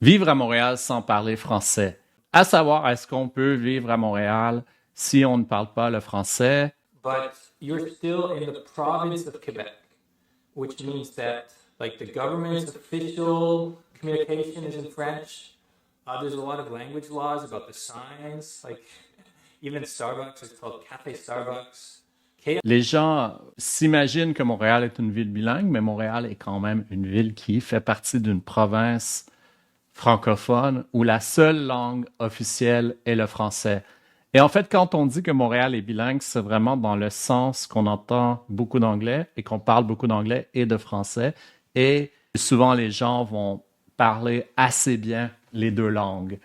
Vivre à Montréal sans parler français. À savoir, est-ce qu'on peut vivre à Montréal si on ne parle pas le français? But you're still in the province of Quebec, which means that like the government's official communication is in French. There's a lot of language laws about the signs, like even Starbucks is called Cafe Starbucks. Les gens s'imaginent que Montréal est une ville bilingue, mais Montréal est quand même une ville qui fait partie d'une province francophone où la seule langue officielle est le français. Et en fait, quand on dit que Montréal est bilingue, c'est vraiment dans le sens qu'on entend beaucoup d'anglais et qu'on parle beaucoup d'anglais et de français. Et souvent, les gens vont parler assez bien les deux langues.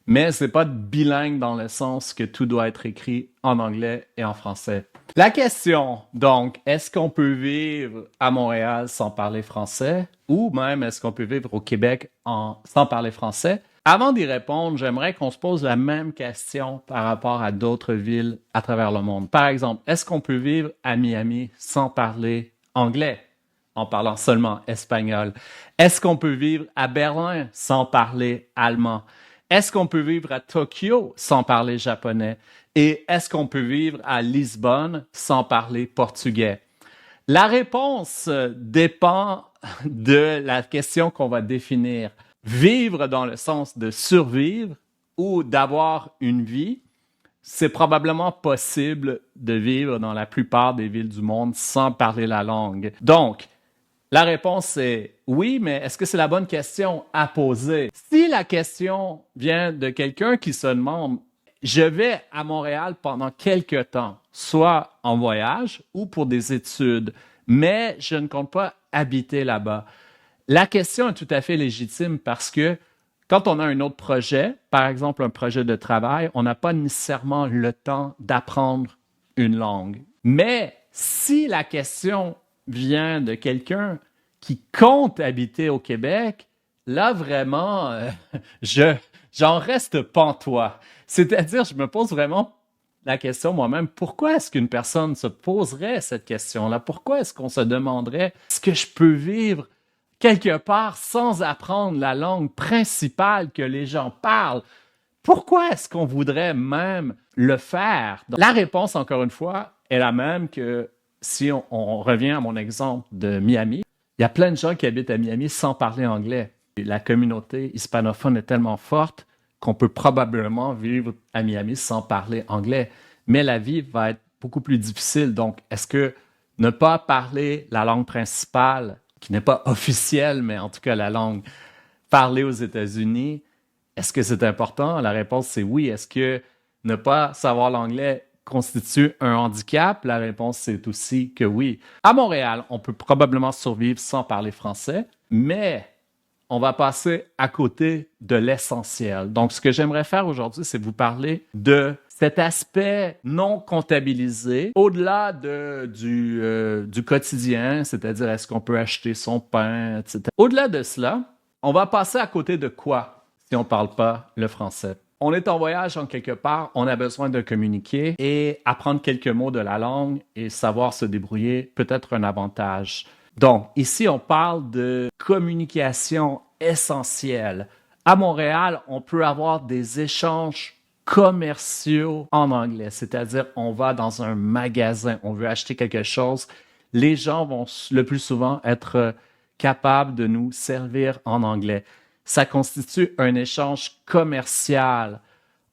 Mais c'est pas bilingue dans le sens que tout doit être écrit en anglais et en français. La question, donc, est-ce qu'on peut vivre à Montréal sans parler français ou même est-ce qu'on peut vivre au Québec sans parler français? Avant d'y répondre, j'aimerais qu'on se pose la même question par rapport à d'autres villes à travers le monde. Par exemple, est-ce qu'on peut vivre à Miami sans parler anglais, en parlant seulement espagnol? Est-ce qu'on peut vivre à Berlin sans parler allemand? Est-ce qu'on peut vivre à Tokyo sans parler japonais? Et est-ce qu'on peut vivre à Lisbonne sans parler portugais? La réponse dépend de la question qu'on va définir. Vivre dans le sens de survivre ou d'avoir une vie, c'est probablement possible de vivre dans la plupart des villes du monde sans parler la langue. Donc, la réponse est oui, mais est-ce que c'est la bonne question à poser? Si la question vient de quelqu'un qui se demande, je vais à Montréal pendant quelques temps, soit en voyage ou pour des études, mais je ne compte pas habiter là-bas. La question est tout à fait légitime parce que quand on a un autre projet, par exemple un projet de travail, on n'a pas nécessairement le temps d'apprendre une langue. Mais si la question vient de quelqu'un qui compte habiter au Québec, là vraiment, j'en reste pantois. C'est-à-dire, je me pose vraiment la question moi-même, pourquoi est-ce qu'une personne se poserait cette question-là? Pourquoi est-ce qu'on se demanderait, est-ce que je peux vivre quelque part sans apprendre la langue principale que les gens parlent? Pourquoi est-ce qu'on voudrait même le faire? Donc, la réponse, encore une fois, est la même que si on revient à mon exemple de Miami. Il y a plein de gens qui habitent à Miami sans parler anglais. La communauté hispanophone est tellement forte qu'on peut probablement vivre à Miami sans parler anglais. Mais la vie va être beaucoup plus difficile. Donc, est-ce que ne pas parler la langue principale, qui n'est pas officielle, mais en tout cas la langue parlée aux États-Unis, est-ce que c'est important? La réponse, c'est oui. Est-ce que ne pas savoir l'anglais constitue un handicap? La réponse, c'est aussi que oui. À Montréal, on peut probablement survivre sans parler français, mais on va passer à côté de l'essentiel. Donc, ce que j'aimerais faire aujourd'hui, c'est vous parler de cet aspect non comptabilisé, au-delà du quotidien, c'est-à-dire est-ce qu'on peut acheter son pain, etc. Au-delà de cela, on va passer à côté de quoi si on ne parle pas le français? On est en voyage en quelque part, on a besoin de communiquer et apprendre quelques mots de la langue et savoir se débrouiller peut être un avantage. Donc, ici, on parle de communication essentielle. À Montréal, on peut avoir des échanges commerciaux en anglais, c'est-à-dire on va dans un magasin, on veut acheter quelque chose, les gens vont le plus souvent être capables de nous servir en anglais. Ça constitue un échange commercial.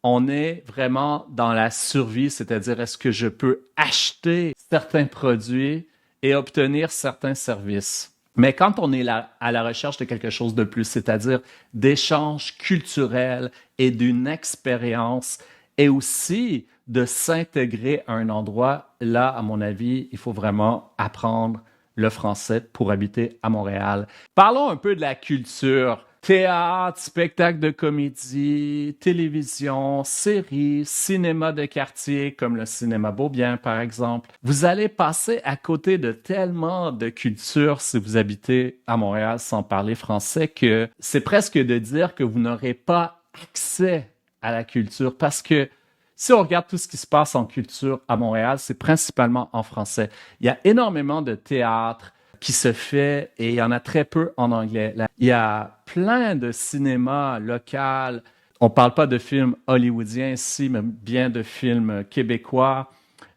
On est vraiment dans la survie, c'est-à-dire est-ce que je peux acheter certains produits et obtenir certains services. Mais quand on est là à la recherche de quelque chose de plus, c'est-à-dire d'échanges culturels et d'une expérience et aussi de s'intégrer à un endroit, là, à mon avis, il faut vraiment apprendre le français pour habiter à Montréal. Parlons un peu de la culture. Théâtre, spectacle de comédie, télévision, séries, cinéma de quartier comme le cinéma Beaubien par exemple. Vous allez passer à côté de tellement de culture si vous habitez à Montréal sans parler français que c'est presque de dire que vous n'aurez pas accès à la culture parce que si on regarde tout ce qui se passe en culture à Montréal, c'est principalement en français. Il y a énormément de théâtre qui se fait et il y en a très peu en anglais. Là, il y a plein de cinéma local. On parle pas de films hollywoodiens ici, mais bien de films québécois.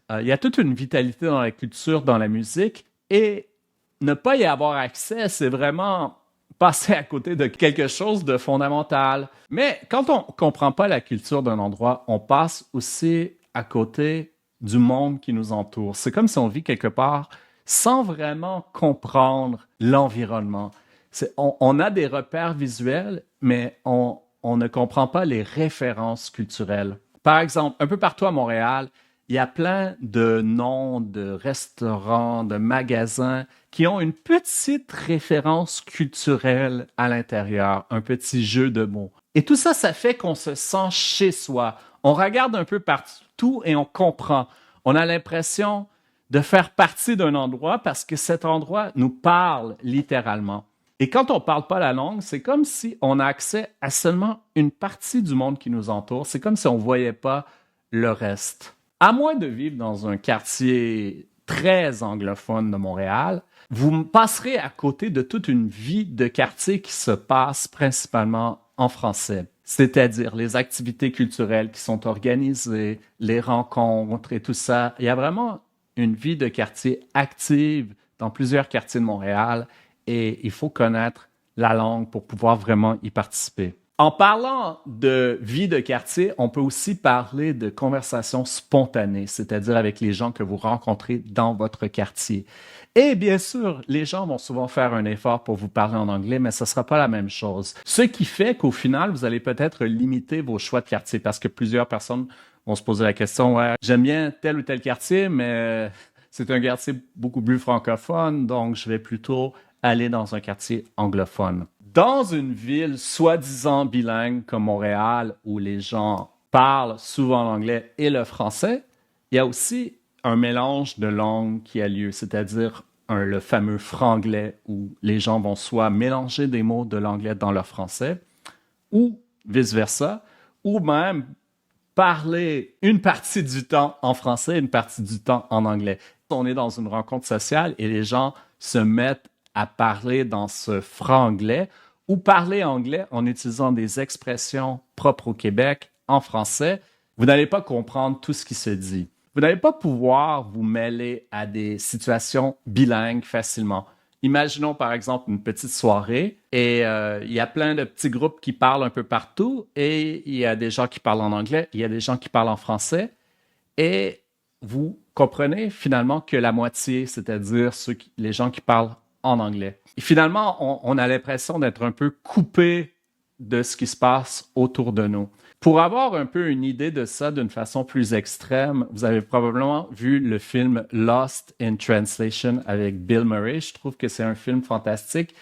Il y a toute une vitalité dans la culture, dans la musique, et ne pas y avoir accès, c'est vraiment passer à côté de quelque chose de fondamental. Mais quand on comprend pas la culture d'un endroit, on passe aussi à côté du monde qui nous entoure. C'est comme si on vit quelque part sans vraiment comprendre l'environnement. On a des repères visuels, mais on ne comprend pas les références culturelles. Par exemple, un peu partout à Montréal, il y a plein de noms de restaurants, de magasins qui ont une petite référence culturelle à l'intérieur, un petit jeu de mots. Et tout ça, ça fait qu'on se sent chez soi. On regarde un peu partout et on comprend. On a l'impression de faire partie d'un endroit parce que cet endroit nous parle littéralement. Et quand on ne parle pas la langue, c'est comme si on a accès à seulement une partie du monde qui nous entoure. C'est comme si on ne voyait pas le reste. À moins de vivre dans un quartier très anglophone de Montréal, vous passerez à côté de toute une vie de quartier qui se passe principalement en français. C'est-à-dire les activités culturelles qui sont organisées, les rencontres et tout ça. Il y a vraiment une vie de quartier active dans plusieurs quartiers de Montréal et il faut connaître la langue pour pouvoir vraiment y participer. En parlant de vie de quartier, on peut aussi parler de conversation spontanée, c'est-à-dire avec les gens que vous rencontrez dans votre quartier. Et bien sûr, les gens vont souvent faire un effort pour vous parler en anglais, mais ce ne sera pas la même chose. Ce qui fait qu'au final, vous allez peut-être limiter vos choix de quartier parce que plusieurs personnes vont se poser la question, ouais, j'aime bien tel ou tel quartier, mais c'est un quartier beaucoup plus francophone, donc je vais plutôt aller dans un quartier anglophone. Dans une ville soi-disant bilingue comme Montréal, où les gens parlent souvent l'anglais et le français, il y a aussi un mélange de langues qui a lieu, c'est-à-dire le fameux franglais, où les gens vont soit mélanger des mots de l'anglais dans leur français, ou vice-versa, ou même parler une partie du temps en français, une partie du temps en anglais. On est dans une rencontre sociale et les gens se mettent à parler dans ce franglais ou parler anglais en utilisant des expressions propres au Québec en français, vous n'allez pas comprendre tout ce qui se dit. Vous n'allez pas pouvoir vous mêler à des situations bilingues facilement. Imaginons par exemple une petite soirée et il y a plein de petits groupes qui parlent un peu partout et il y a des gens qui parlent en anglais, il y a des gens qui parlent en français et vous comprenez finalement que la moitié, c'est-à-dire les gens qui parlent en anglais. Et finalement, on a l'impression d'être un peu coupé de ce qui se passe autour de nous. Pour avoir un peu une idée de ça d'une façon plus extrême, vous avez probablement vu le film Lost in Translation avec Bill Murray. Je trouve que c'est un film fantastique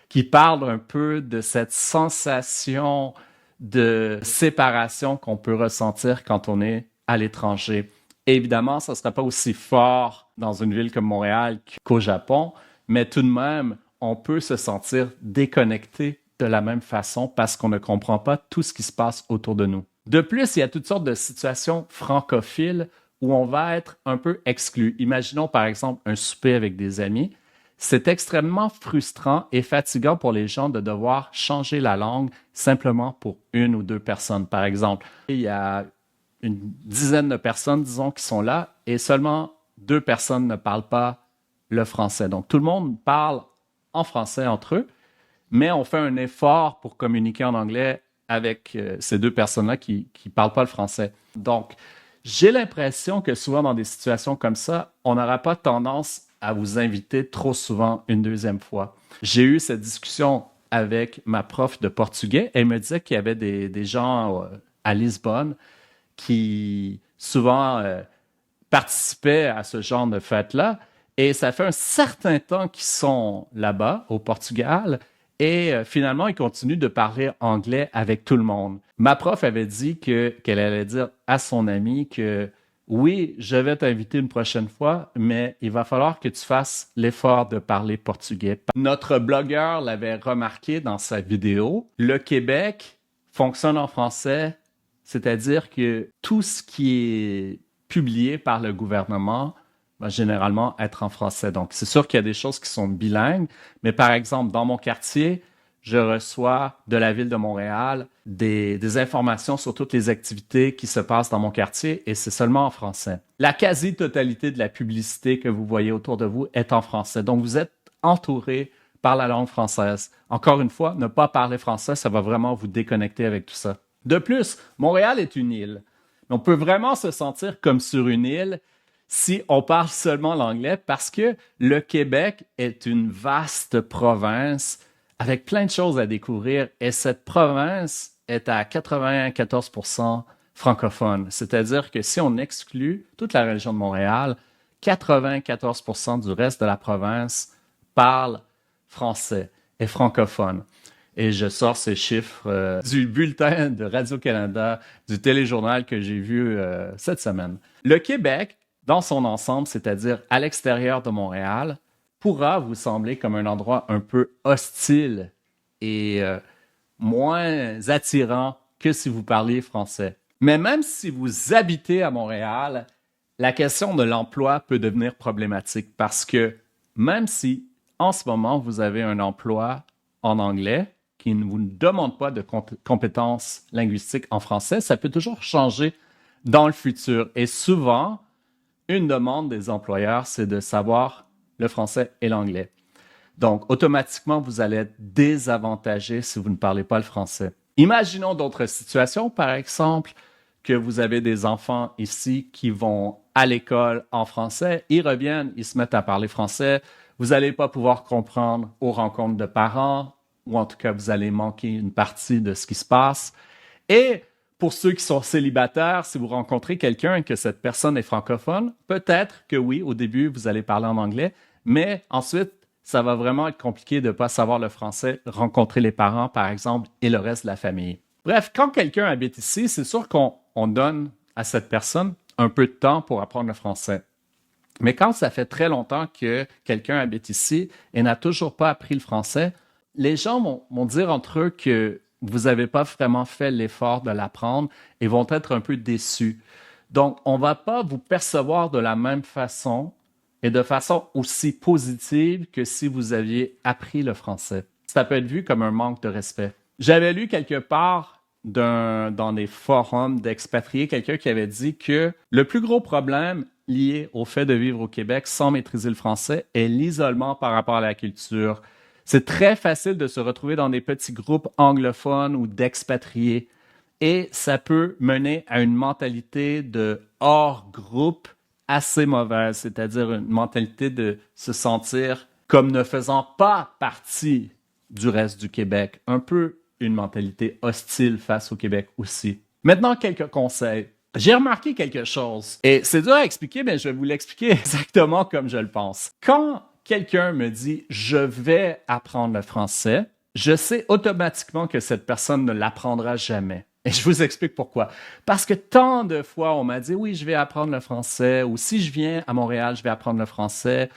qui parle un peu de cette sensation de séparation qu'on peut ressentir quand on est à l'étranger. Et évidemment, ça ne sera pas aussi fort dans une ville comme Montréal qu'au Japon, mais tout de même, on peut se sentir déconnecté de la même façon parce qu'on ne comprend pas tout ce qui se passe autour de nous. De plus, il y a toutes sortes de situations francophiles où on va être un peu exclu. Imaginons par exemple un souper avec des amis. C'est extrêmement frustrant et fatigant pour les gens de devoir changer la langue simplement pour une ou deux personnes. Par exemple, il y a une dizaine de personnes, disons, qui sont là et seulement 2 personnes ne parlent pas le français. Donc, tout le monde parle en français entre eux, mais on fait un effort pour communiquer en anglais avec ces 2 personnes-là qui ne parlent pas le français. Donc, j'ai l'impression que souvent dans des situations comme ça, on n'aura pas tendance à vous inviter trop souvent une deuxième fois. J'ai eu cette discussion avec ma prof de portugais. Elle me disait qu'il y avait des gens à Lisbonne qui souvent participaient à ce genre de fête-là. Et ça fait un certain temps qu'ils sont là-bas, au Portugal, et finalement, ils continuent de parler anglais avec tout le monde. Ma prof avait dit qu'elle allait dire à son ami que oui, je vais t'inviter une prochaine fois, mais il va falloir que tu fasses l'effort de parler portugais. Notre blogueur l'avait remarqué dans sa vidéo. Le Québec fonctionne en français, c'est-à-dire que tout ce qui est publié par le gouvernement va généralement être en français. Donc, c'est sûr qu'il y a des choses qui sont bilingues, mais par exemple, dans mon quartier, je reçois de la ville de Montréal des informations sur toutes les activités qui se passent dans mon quartier et c'est seulement en français. La quasi-totalité de la publicité que vous voyez autour de vous est en français. Donc, vous êtes entouré par la langue française. Encore une fois, ne pas parler français, ça va vraiment vous déconnecter avec tout ça. De plus, Montréal est une île. On peut vraiment se sentir comme sur une île si on parle seulement l'anglais parce que le Québec est une vaste province avec plein de choses à découvrir et cette province est à 94% francophone. C'est-à-dire que si on exclut toute la région de Montréal, 94% du reste de la province parle français et francophone. Et je sors ces chiffres du bulletin de Radio-Canada, du téléjournal que j'ai vu cette semaine. Le Québec, dans son ensemble, c'est-à-dire à l'extérieur de Montréal, pourra vous sembler comme un endroit un peu hostile et moins attirant que si vous parliez français. Mais même si vous habitez à Montréal, la question de l'emploi peut devenir problématique parce que même si en ce moment vous avez un emploi en anglais qui ne vous demande pas de compétences linguistiques en français, ça peut toujours changer dans le futur. Et souvent, une demande des employeurs, c'est de savoir le français et l'anglais. Donc, automatiquement, vous allez être désavantagé si vous ne parlez pas le français. Imaginons d'autres situations, par exemple, que vous avez des enfants ici qui vont à l'école en français, ils reviennent, ils se mettent à parler français, vous n'allez pas pouvoir comprendre aux rencontres de parents, ou en tout cas, vous allez manquer une partie de ce qui se passe. Et pour ceux qui sont célibataires, si vous rencontrez quelqu'un et que cette personne est francophone, peut-être que oui, au début, vous allez parler en anglais, mais ensuite, ça va vraiment être compliqué de ne pas savoir le français, rencontrer les parents, par exemple, et le reste de la famille. Bref, quand quelqu'un habite ici, c'est sûr qu'on donne à cette personne un peu de temps pour apprendre le français. Mais quand ça fait très longtemps que quelqu'un habite ici et n'a toujours pas appris le français, les gens vont dire entre eux que vous n'avez pas vraiment fait l'effort de l'apprendre et vont être un peu déçus. Donc, on ne va pas vous percevoir de la même façon et de façon aussi positive que si vous aviez appris le français. Ça peut être vu comme un manque de respect. J'avais lu quelque part dans des forums d'expatriés, quelqu'un qui avait dit que le plus gros problème lié au fait de vivre au Québec sans maîtriser le français est l'isolement par rapport à la culture. C'est très facile de se retrouver dans des petits groupes anglophones ou d'expatriés et ça peut mener à une mentalité de hors-groupe assez mauvaise, c'est-à-dire une mentalité de se sentir comme ne faisant pas partie du reste du Québec. Un peu une mentalité hostile face au Québec aussi. Maintenant, quelques conseils. J'ai remarqué quelque chose et c'est dur à expliquer, mais je vais vous l'expliquer exactement comme je le pense. Quand quelqu'un me dit « je vais apprendre le français », je sais automatiquement que cette personne ne l'apprendra jamais. Et je vous explique pourquoi. Parce que tant de fois, on m'a dit « oui, je vais apprendre le français » ou « si je viens à Montréal, je vais apprendre le français »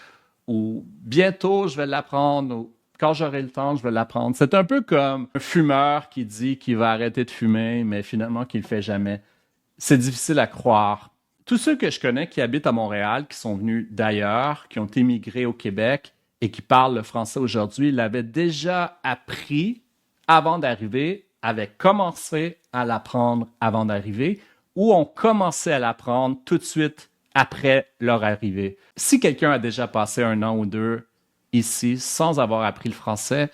ou « bientôt, je vais l'apprendre » ou « quand j'aurai le temps, je vais l'apprendre ». C'est un peu comme un fumeur qui dit qu'il va arrêter de fumer, mais finalement qu'il ne le fait jamais. C'est difficile à croire. Tous ceux que je connais qui habitent à Montréal, qui sont venus d'ailleurs, qui ont émigré au Québec et qui parlent le français aujourd'hui, l'avaient déjà appris avant d'arriver, avaient commencé à l'apprendre avant d'arriver ou ont commencé à l'apprendre tout de suite après leur arrivée. Si quelqu'un a déjà passé 1 an ou 2 ici sans avoir appris le français,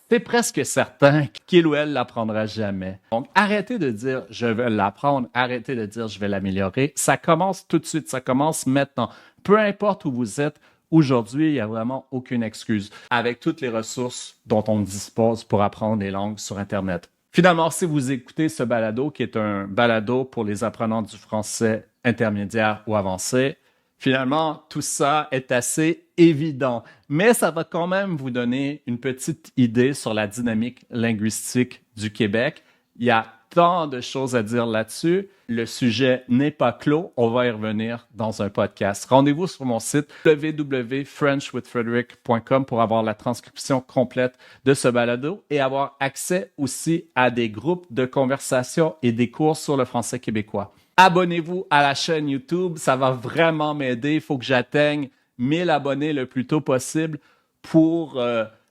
c'est presque certain qu'il ou elle l'apprendra jamais. Donc, arrêtez de dire « je vais l'apprendre », arrêtez de dire « je vais l'améliorer ». Ça commence tout de suite, ça commence maintenant. Peu importe où vous êtes, aujourd'hui, il n'y a vraiment aucune excuse avec toutes les ressources dont on dispose pour apprendre les langues sur Internet. Finalement, si vous écoutez ce balado, qui est un balado pour les apprenants du français intermédiaire ou avancé, finalement, tout ça est assez évident, mais ça va quand même vous donner une petite idée sur la dynamique linguistique du Québec. Il y a tant de choses à dire là-dessus. Le sujet n'est pas clos. On va y revenir dans un podcast. Rendez-vous sur mon site www.frenchwithfrederick.com pour avoir la transcription complète de ce balado et avoir accès aussi à des groupes de conversation et des cours sur le français québécois. Abonnez-vous à la chaîne YouTube, ça va vraiment m'aider. Il faut que j'atteigne 1000 abonnés le plus tôt possible pour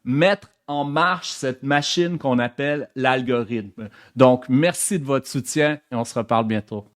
mettre en marche cette machine qu'on appelle l'algorithme. Donc, merci de votre soutien et on se reparle bientôt.